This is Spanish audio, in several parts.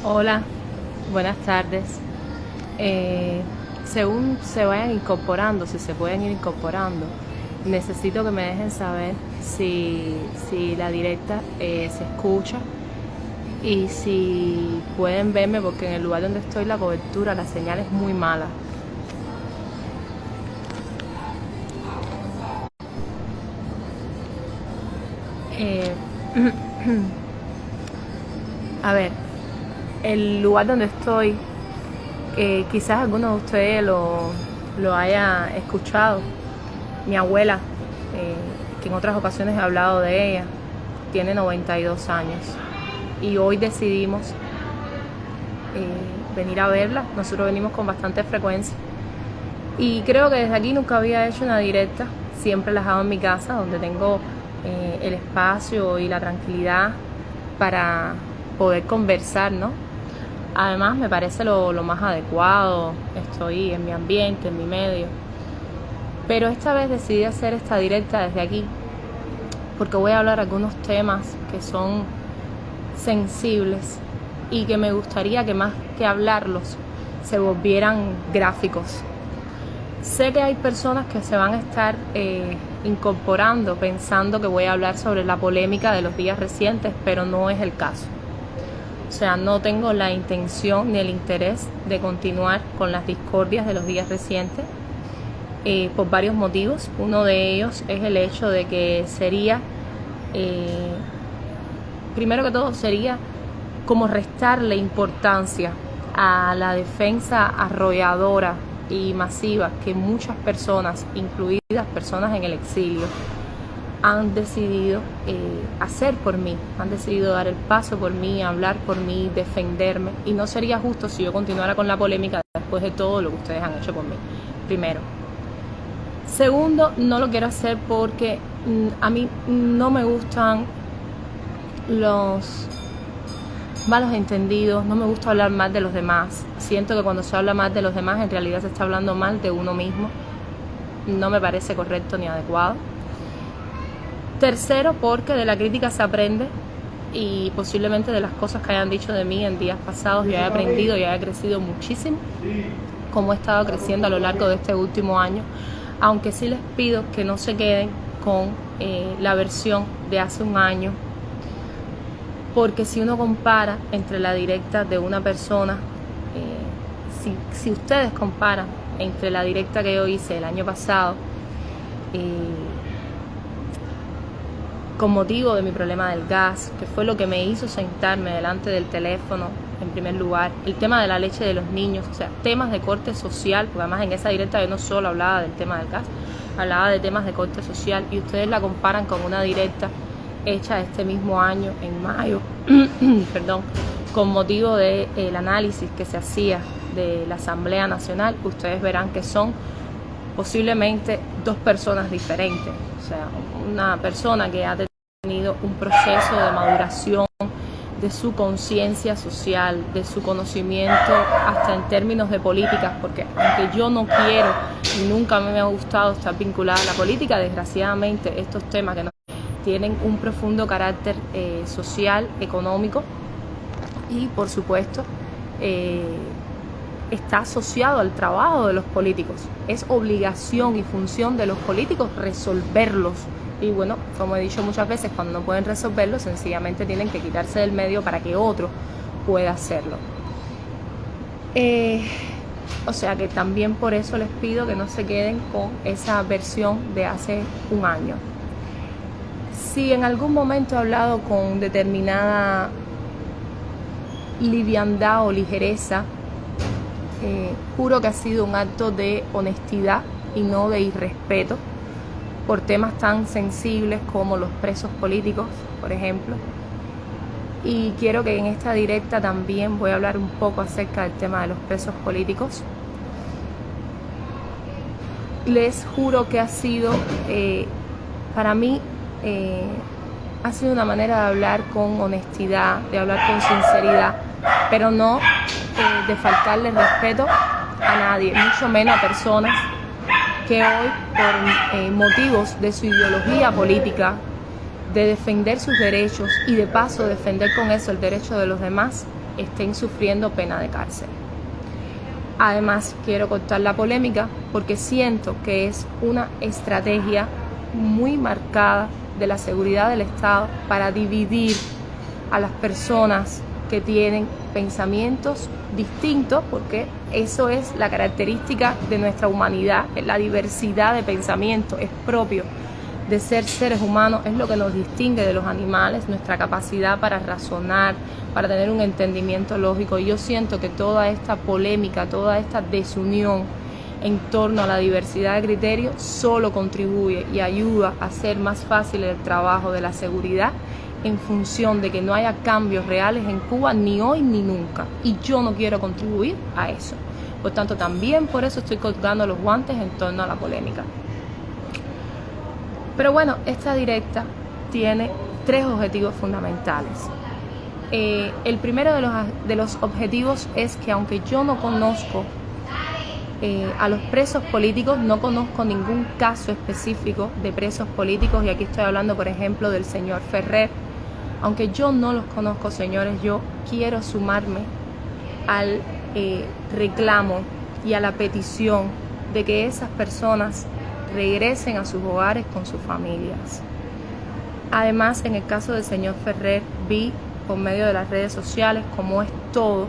Hola, buenas tardes. Según se vayan incorporando, si se pueden ir incorporando, necesito que me dejen saber si la directa se escucha y si pueden verme, porque en el lugar donde estoy la cobertura, la señal es muy mala. Eh, a ver, el lugar donde estoy, quizás alguno de ustedes lo haya escuchado. Mi abuela, que en otras ocasiones he hablado de ella, tiene 92 años y hoy decidimos venir a verla. Nosotros venimos con bastante frecuencia y creo que desde aquí nunca había hecho una directa. Siempre las hago en mi casa, donde tengo el espacio y la tranquilidad para poder conversar, ¿no? Además me parece lo más adecuado. Estoy en mi ambiente, en mi medio, pero esta vez decidí hacer esta directa desde aquí porque voy a hablar algunos temas que son sensibles y que me gustaría que más que hablarlos se volvieran gráficos. Sé que hay personas que se van a estar incorporando pensando que voy a hablar sobre la polémica de los días recientes, pero no es el caso. O sea, no tengo la intención ni el interés de continuar con las discordias de los días recientes por varios motivos. Uno de ellos es el hecho de que sería, primero que todo, sería como restarle importancia a la defensa arrolladora y masiva que muchas personas, incluidas personas en el exilio, han decidido hacer por mí, han decidido dar el paso por mí, hablar por mí, defenderme, y no sería justo si yo continuara con la polémica después de todo lo que ustedes han hecho por mí, primero. Segundo, no lo quiero hacer porque a mí no me gustan los malos entendidos, no me gusta hablar mal de los demás. Siento que cuando se habla mal de los demás en realidad se está hablando mal de uno mismo. No me parece correcto ni adecuado. Tercero, porque de la crítica se aprende y posiblemente de las cosas que hayan dicho de mí en días pasados yo he aprendido y he crecido muchísimo, como he estado creciendo a lo largo de este último año, aunque sí les pido que no se queden con la versión de hace un año, porque si uno compara entre la directa de una persona, si ustedes comparan entre la directa que yo hice el año pasado, con motivo de mi problema del gas, que fue lo que me hizo sentarme delante del teléfono en primer lugar, el tema de la leche de los niños, o sea, temas de corte social, porque además en esa directa yo no solo hablaba del tema del gas, hablaba de temas de corte social, y ustedes la comparan con una directa hecha este mismo año, en mayo, perdón, con motivo del análisis que se hacía de la Asamblea Nacional, ustedes verán que son posiblemente dos personas diferentes. O sea, una persona que ha tenido un proceso de maduración de su conciencia social, de su conocimiento hasta en términos de políticas, porque aunque yo no quiero y nunca me ha gustado estar vinculada a la política, desgraciadamente estos temas que tienen un profundo carácter social, económico y por supuesto está asociado al trabajo de los políticos. Es obligación y función de los políticos resolverlos. Y bueno, como he dicho muchas veces, cuando no pueden resolverlos, sencillamente tienen que quitarse del medio para que otro pueda hacerlo. O sea que también por eso les pido que no se queden con esa versión de hace un año. Si en algún momento he hablado con determinada liviandad o ligereza, juro que ha sido un acto de honestidad y no de irrespeto por temas tan sensibles como los presos políticos, por ejemplo. Y quiero que en esta directa también voy a hablar un poco acerca del tema de los presos políticos. Les juro que ha sido, para mí, ha sido una manera de hablar con honestidad, de hablar con sinceridad, pero no de faltarle respeto a nadie, mucho menos a personas que hoy, por motivos de su ideología política, de defender sus derechos y de paso defender con eso el derecho de los demás, estén sufriendo pena de cárcel. Además, quiero cortar la polémica porque siento que es una estrategia muy marcada de la seguridad del Estado para dividir a las personas que tienen pensamientos distintos, porque eso es la característica de nuestra humanidad, la diversidad de pensamientos, es propio de ser seres humanos, es lo que nos distingue de los animales, nuestra capacidad para razonar, para tener un entendimiento lógico. Y yo siento que toda esta polémica, toda esta desunión en torno a la diversidad de criterios solo contribuye y ayuda a hacer más fácil el trabajo de la seguridad en función de que no haya cambios reales en Cuba ni hoy ni nunca. Y yo no quiero contribuir a eso. Por tanto, también por eso estoy colgando los guantes en torno a la polémica. Pero bueno, esta directa tiene 3 objetivos fundamentales. El primero de los objetivos es que aunque yo no conozco a los presos políticos, no conozco ningún caso específico de presos políticos, y aquí estoy hablando por ejemplo del señor Ferrer, aunque yo no los conozco, señores, yo quiero sumarme al reclamo y a la petición de que esas personas regresen a sus hogares con sus familias. Además, en el caso del señor Ferrer, vi por medio de las redes sociales cómo es todo,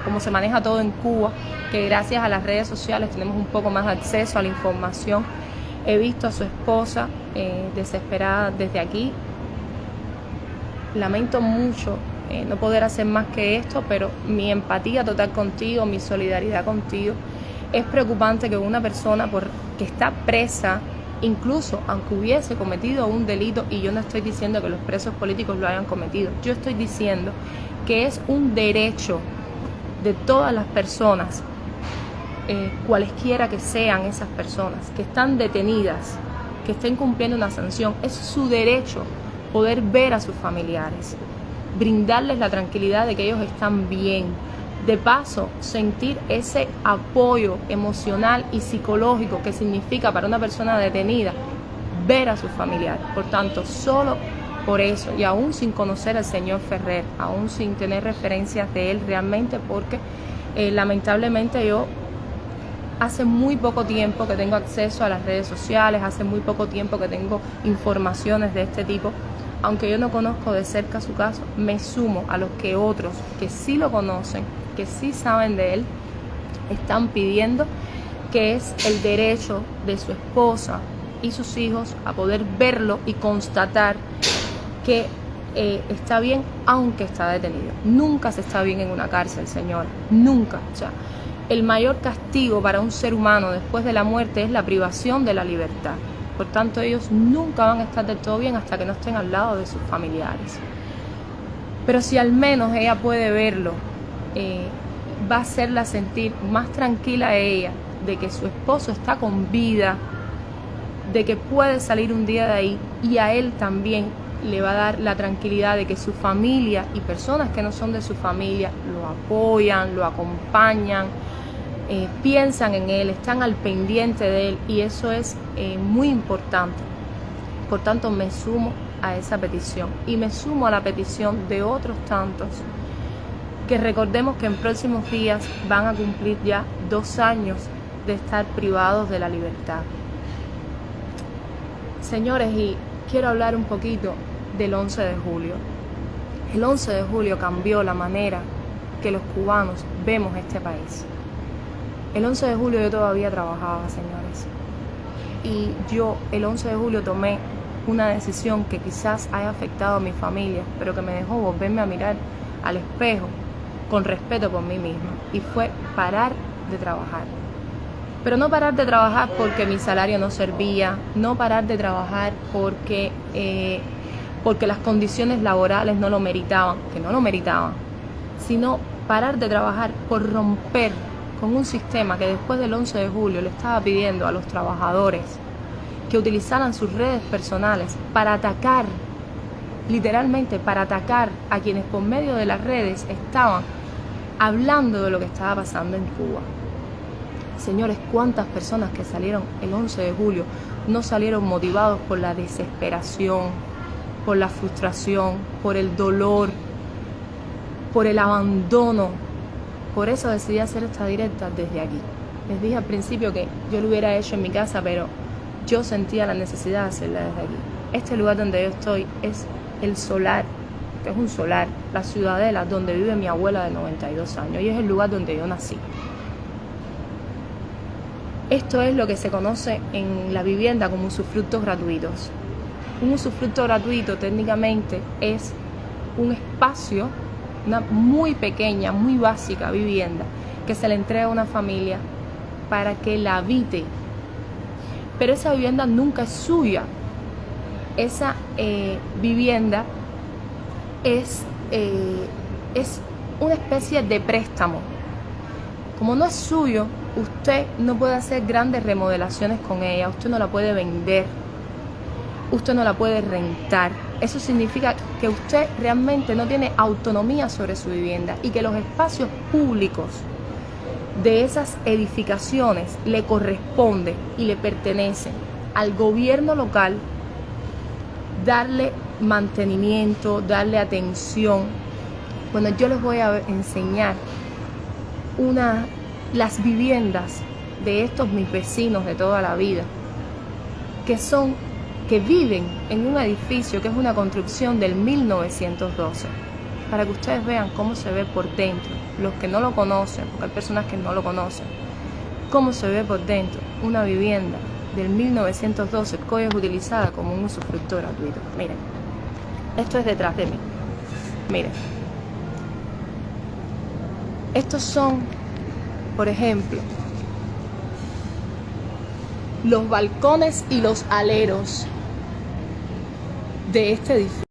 cómo se maneja todo en Cuba, que gracias a las redes sociales tenemos un poco más de acceso a la información. He visto a su esposa desesperada desde aquí. Lamento mucho no poder hacer más que esto, pero mi empatía total contigo, mi solidaridad contigo. Es preocupante que una persona que está presa, incluso aunque hubiese cometido un delito, y yo no estoy diciendo que los presos políticos lo hayan cometido, yo estoy diciendo que es un derecho de todas las personas, cualesquiera que sean esas personas, que están detenidas, que estén cumpliendo una sanción, es su derecho poder ver a sus familiares, brindarles la tranquilidad de que ellos están bien. De paso, sentir ese apoyo emocional y psicológico que significa para una persona detenida ver a sus familiares. Por tanto, solo por eso, y aún sin conocer al señor Ferrer, aún sin tener referencias de él realmente, porque lamentablemente yo hace muy poco tiempo que tengo acceso a las redes sociales, hace muy poco tiempo que tengo informaciones de este tipo. Aunque yo no conozco de cerca su caso, me sumo a los que otros que sí lo conocen, que sí saben de él, están pidiendo, que es el derecho de su esposa y sus hijos a poder verlo y constatar que está bien, aunque está detenido. Nunca se está bien en una cárcel, señora, nunca. O sea, el mayor castigo para un ser humano después de la muerte es la privación de la libertad. Por tanto, ellos nunca van a estar del todo bien hasta que no estén al lado de sus familiares. Pero si al menos ella puede verlo, va a hacerla sentir más tranquila a ella de que su esposo está con vida, de que puede salir un día de ahí, y a él también le va a dar la tranquilidad de que su familia y personas que no son de su familia lo apoyan, lo acompañan, piensan en él, están al pendiente de él, y eso es muy importante. Por tanto, me sumo a esa petición y me sumo a la petición de otros tantos que recordemos que en próximos días van a cumplir ya 2 años de estar privados de la libertad. Señores, y quiero hablar un poquito del 11 de julio. El 11 de julio cambió la manera que los cubanos vemos este país. El 11 de julio yo todavía trabajaba, señores. Y yo el 11 de julio tomé una decisión que quizás haya afectado a mi familia, pero que me dejó volverme a mirar al espejo con respeto por mí misma. Y fue parar de trabajar. Pero no parar de trabajar porque mi salario no servía, no parar de trabajar porque las condiciones laborales no lo meritaban, que no lo meritaban, sino parar de trabajar por romper con un sistema que después del 11 de julio le estaba pidiendo a los trabajadores que utilizaran sus redes personales para atacar, literalmente para atacar a quienes por medio de las redes estaban hablando de lo que estaba pasando en Cuba. Señores, ¿cuántas personas que salieron el 11 de julio no salieron motivados por la desesperación, por la frustración, por el dolor, por el abandono. Por eso decidí hacer esta directa desde aquí. Les dije al principio que yo lo hubiera hecho en mi casa, pero yo sentía la necesidad de hacerla desde aquí. Este lugar donde yo estoy es el solar, que es un solar, la ciudadela donde vive mi abuela de 92 años, y es el lugar donde yo nací. Esto es lo que se conoce en la vivienda como usufructos gratuitos. Un usufructo gratuito técnicamente es un espacio, una muy pequeña, muy básica vivienda que se le entrega a una familia para que la habite. Pero esa vivienda nunca es suya. Esa vivienda es una especie de préstamo. Como no es suyo, usted no puede hacer grandes remodelaciones con ella, usted no la puede vender, usted no la puede rentar. Eso significa que usted realmente no tiene autonomía sobre su vivienda y que los espacios públicos de esas edificaciones le corresponde y le pertenecen al gobierno local darle mantenimiento, darle atención. Bueno, yo les voy a enseñar las viviendas de estos mis vecinos de toda la vida, que viven en un edificio que es una construcción del 1912, para que ustedes vean cómo se ve por dentro, los que no lo conocen, porque hay personas que no lo conocen, cómo se ve por dentro una vivienda del 1912 que es utilizada como un usufructo gratuito. Miren, esto es detrás de mí. Miren, estos son, por ejemplo, los balcones y los aleros de este edificio.